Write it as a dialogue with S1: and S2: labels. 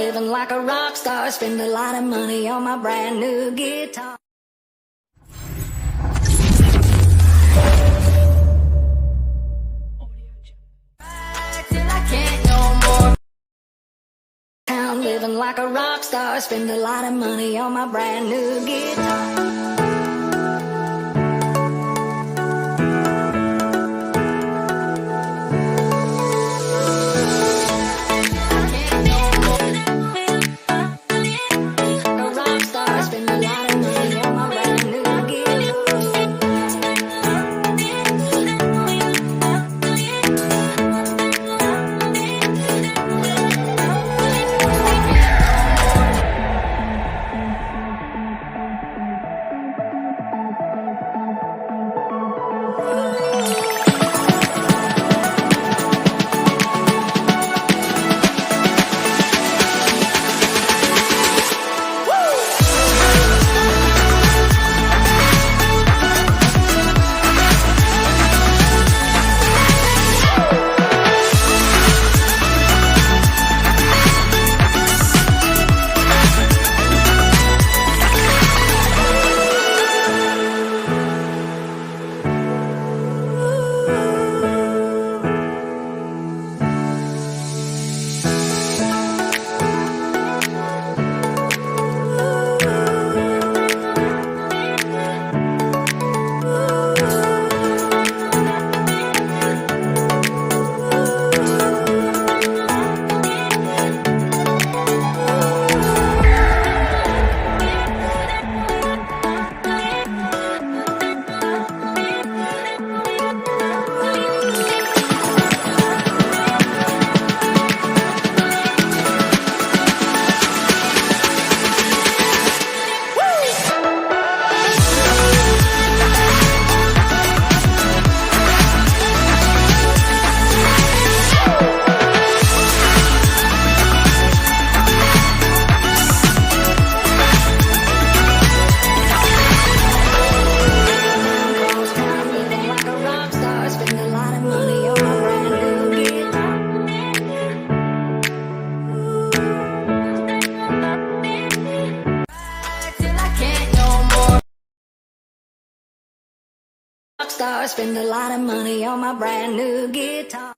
S1: living like a rock star. Spend a lot of money on my brand new guitar. Till I can't no more. I'm living like a rock star. Spend a lot of money on my brand new guitar. Star, spend a lot of money on my brand new guitar.